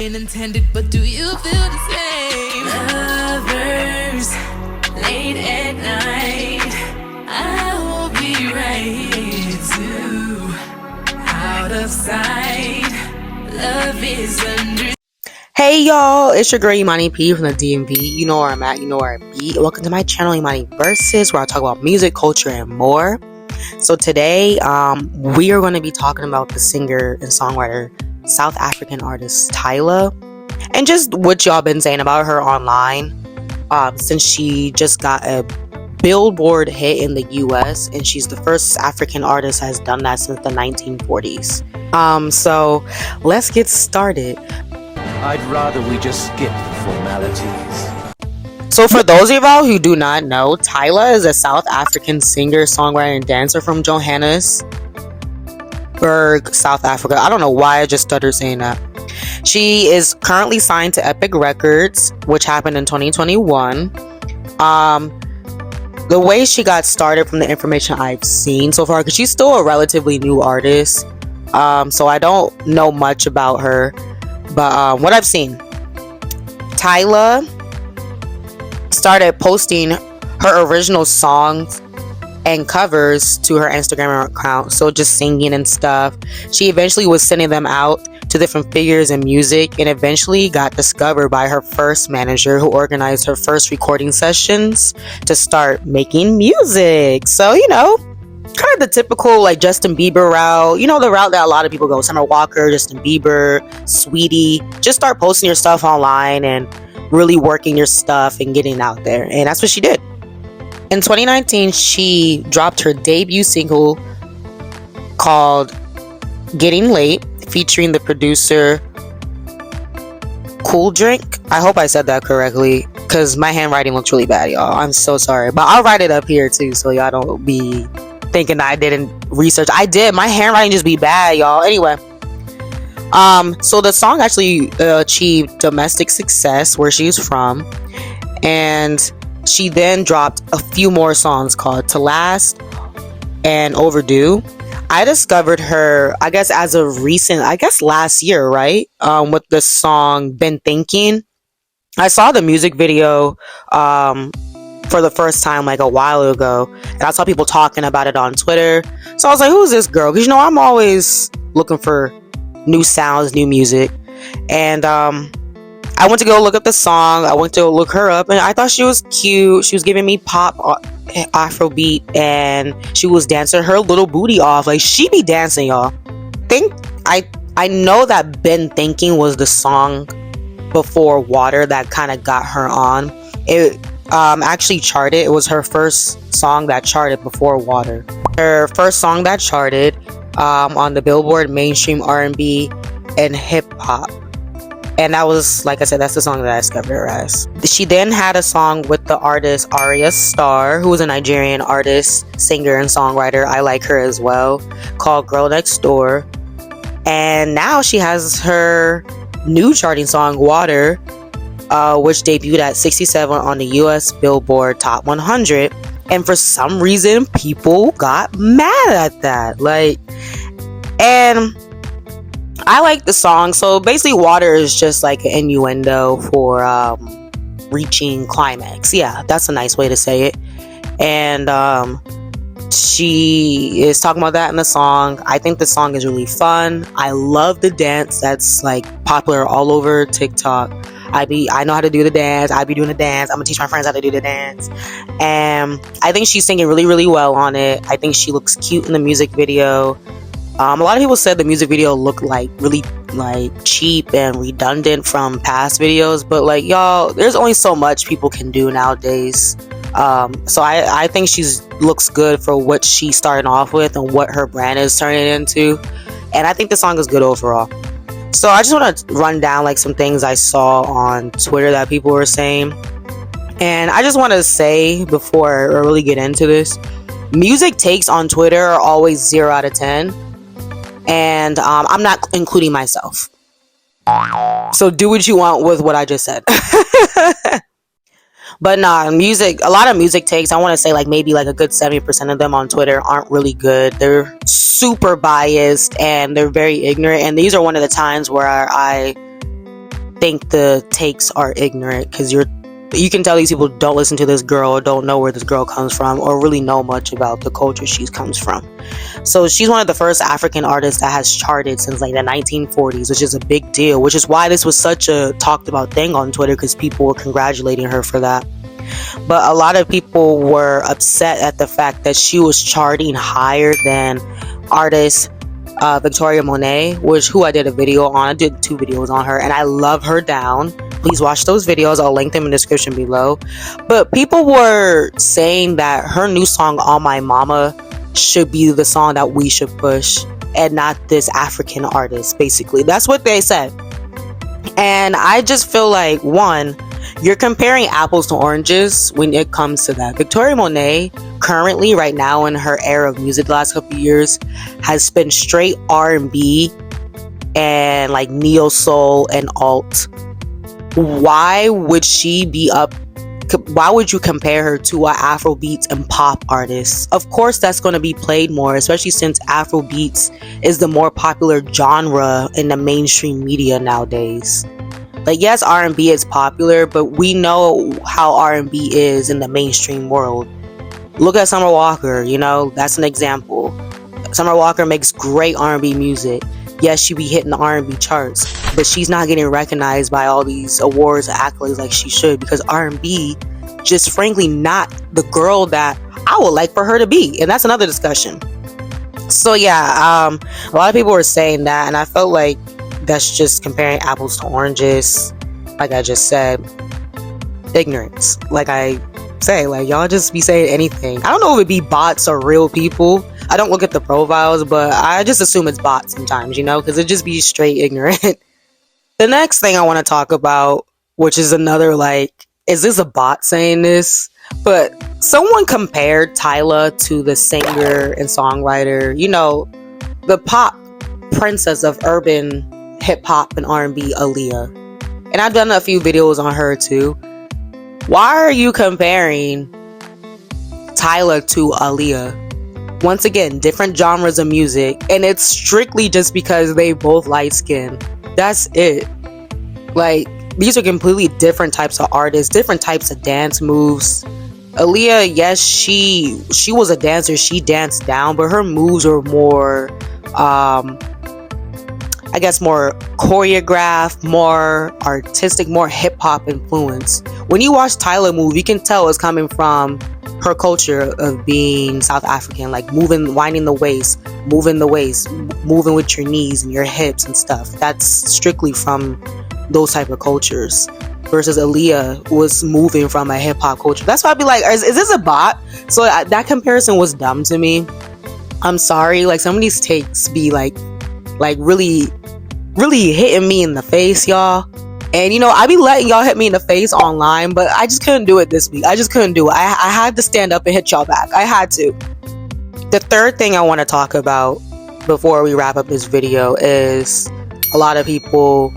Intended, but do you feel the same? Lovers, late at night, I will be right here too. Out of sight, love is under. Hey y'all, it's your girl Imani P from the DMV. You know where I'm at, you know where I be. Welcome to my channel Imaniversus, where I talk about music, culture, and more. So today, we are going to be talking about the singer and songwriter, South African artist Tyla, and just what y'all been saying about her online. Since she just got a Billboard hit in the US, and she's the first African artist that has done that since the 1940s. So let's get started. I'd rather we just skip the formalities. So for those of y'all who do not know, Tyla is a South African singer, songwriter, and dancer from Johannesburg, South Africa. I don't know why I just stuttered saying that. She is currently signed to Epic Records, which happened in 2021. The way she got started, from the information I've seen so far, because she's still a relatively new artist, so I don't know much about her. But what I've seen, Tyla started posting her original songs and covers to her Instagram account, so just singing and stuff. She eventually was sending them out to different figures in music, and eventually got discovered by her first manager, who organized her first recording sessions to start making music. So, you know, kind of the typical like Justin Bieber route, you know, the route that a lot of people go: Summer Walker, Justin Bieber, Sweetie. Just start posting your stuff online and really working your stuff and getting out there. And that's what she did. In 2019, she dropped her debut single called Getting Late, featuring the producer Cool Drink. I hope I said that correctly, because my handwriting looks really bad, y'all. I'm so sorry, but I'll write it up here too, so y'all don't be thinking that I didn't research. I did. My handwriting just be bad, y'all. Anyway, so the song actually achieved domestic success where she's from, and she then dropped a few more songs called To Last and Overdue. I discovered her, I guess, as of recent, I guess last year, right? With the song Been Thinking. I saw the music video for the first time like a while ago, and I saw people talking about it on Twitter. So I was like, who's this girl? Because, you know, I'm always looking for new sounds, new music. And I went to go look up the song. I went to go look her up, and I thought she was cute. She was giving me pop Afrobeat, and she was dancing her little booty off. Like, she be dancing, y'all. I know that Been Thinking was the song before Water that kind of got her on. It actually charted. It was her first song that charted before Water. Her first song that charted on the Billboard mainstream R&B and hip hop. And that was, like I said, that's the song that I discovered her as. She then had a song with the artist Arya Starr, who is a Nigerian artist, singer, and songwriter. I like her as well, called Girl Next Door. And now she has her new charting song, Water, which debuted at 67 on the US Billboard Top 100. And for some reason, people got mad at that. And I like the song. So basically, Water is just like an innuendo for reaching climax. Yeah, that's a nice way to say it. And she is talking about that in the song. I think the song is really fun. I love the dance that's like popular all over TikTok. I know how to do the dance. I be doing the dance. I'm gonna teach my friends how to do the dance. And I think she's singing really, really well on it. I think she looks cute in the music video. A lot of people said the music video looked like really like cheap and redundant from past videos, but like, y'all, there's only so much people can do nowadays. So I think she looks good for what she started off with and what her brand is turning into. And I think the song is good overall. So I just want to run down like some things I saw on Twitter that people were saying. And I just want to say, before I really get into this, music takes on Twitter are always 0 out of 10. And I'm not including myself. So do what you want with what I just said. But nah, music, a lot of music takes, I want to say like maybe like a good 70% of them on Twitter aren't really good. They're super biased and they're very ignorant. And these are one of the times where I think the takes are ignorant, because you can tell these people don't listen to this girl or don't know where this girl comes from or really know much about the culture she comes from. So she's one of the first African artists that has charted since like the 1940s, which is a big deal, which is why this was such a talked about thing on Twitter, because people were congratulating her for that. But a lot of people were upset at the fact that she was charting higher than artist Victoria Monet, who I did a video on. I did 2 videos on her, and I love her down. Please watch those videos. I'll link them in the description below. But people were saying that her new song, On My Mama, should be the song that we should push, and not this African artist, basically. That's what they said. And I just feel like, one, you're comparing apples to oranges when it comes to that. Victoria Monet, currently, right now in her era of music the last couple of years, has been straight R&B and like neo soul and alt. Why would she be up? Why would you compare her to a Afrobeats and pop artist? Of course that's going to be played more, especially since Afrobeats is the more popular genre in the mainstream media nowadays. Like, yes, R&B is popular, but we know how R&B is in the mainstream world. Look at Summer Walker, that's an example. Summer Walker makes great R&B music. Yes, she be hitting the R&B charts, but she's not getting recognized by all these awards and accolades like she should, because R&B just frankly not the girl that I would like for her to be, and that's another discussion. So yeah, a lot of people were saying that, and I felt like that's just comparing apples to oranges. Like I just said, ignorance. Like I say, like, y'all just be saying anything. I don't know if it be bots or real people. I don't look at the profiles, but I just assume it's bots sometimes, because it just be straight ignorant. The next thing I want to talk about, which is another, like, is this a bot saying this? But someone compared Tyla to the singer and songwriter, the pop princess of urban hip hop and R&B, Aaliyah. And I've done a few videos on her too. Why are you comparing Tyla to Aaliyah? Once again, different genres of music, and it's strictly just because they both light skin. That's it. Like, these are completely different types of artists, different types of dance moves. Aaliyah, yes, she was a dancer, she danced down, but her moves are more I guess more choreographed, more artistic, more hip-hop influence. When you watch Tyla move, you can tell it's coming from her culture of being South African, like winding the waist, moving with your knees and your hips and stuff. That's strictly from those type of cultures. Versus Aaliyah was moving from a hip-hop culture. That's why I'd be like, is this a bot? So that comparison was dumb to me. I'm sorry, like, some of these takes be like really hitting me in the face, y'all. And I be letting y'all hit me in the face online, but I just couldn't do it this week. I just couldn't do it. I had to stand up and hit y'all back. I had to. The third thing I want to talk about before we wrap up this video is a lot of people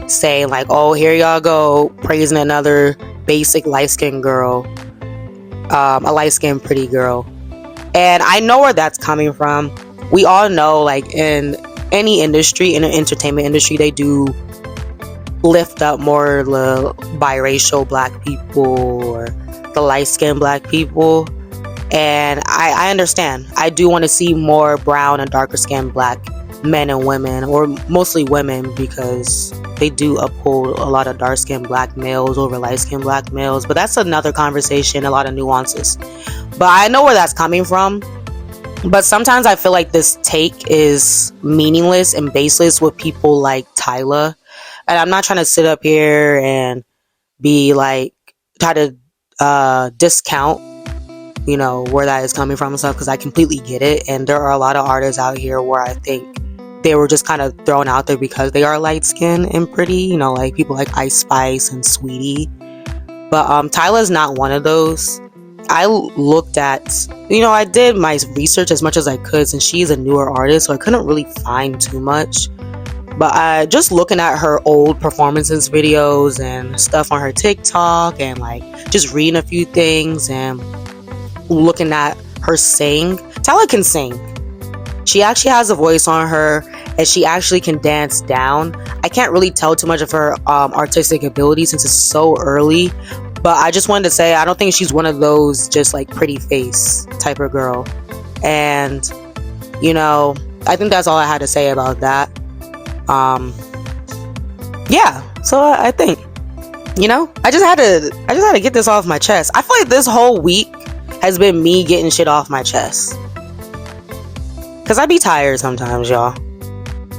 saying like, oh, here y'all go praising another basic light-skinned girl, a light-skinned pretty girl. And I know where that's coming from. We all know, like, in any industry, in the entertainment industry, they do lift up more the biracial black people or the light-skinned black people. And I understand. I do want to see more brown and darker skinned black men and women, or mostly women, because they do uphold a lot of dark skinned black males over light skinned black males. But that's another conversation, a lot of nuances. But I know where that's coming from. But sometimes I feel like this take is meaningless and baseless with people like Tyla. And I'm not trying to sit up here and be like, try to discount, where that is coming from and stuff, because I completely get it. And there are a lot of artists out here where I think they were just kind of thrown out there because they are light skinned and pretty, like people like Ice Spice and Sweetie. But Tyla's not one of those. I looked at, I did my research as much as I could, since she's a newer artist, so I couldn't really find too much. But just looking at her old performances videos and stuff on her TikTok, and like just reading a few things and looking at her sing, Tyla can sing. She actually has a voice on her, and she actually can dance down. I can't really tell too much of her artistic ability since it's so early, but I just wanted to say I don't think she's one of those just like pretty face type of girl. And you know, I think that's all I had to say about that. Yeah, so I think, you know, I just had to get this off my chest. I feel like this whole week has been me getting shit off my chest, cause I be tired sometimes, y'all.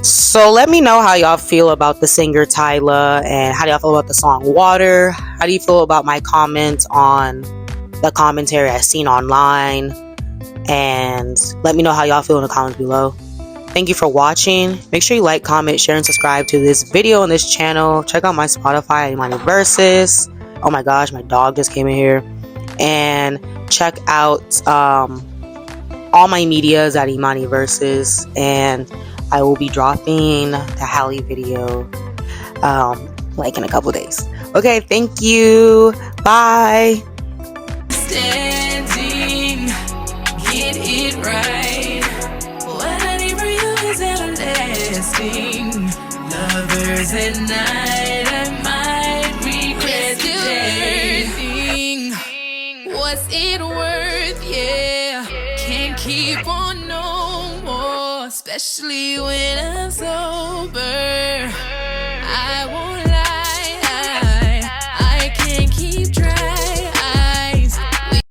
So let me know how y'all feel about the singer Tyla, and how do y'all feel about the song Water? How do you feel about my comment on the commentary I seen online? And let me know how y'all feel in the comments below. Thank you for watching. Make sure you like, comment, share, and subscribe to this video on this channel. Check out my Spotify, imaniversus. Oh my gosh, my dog just came in here. And check out all my medias at imaniversus. And I will be dropping the Halle video like in a couple days. Okay, thank you. Bye. Standing, get it right. What I need from you is everlasting. Lovers at night, I might regret the day. What's it worth? Yeah, can't keep on no more, especially when I'm sober.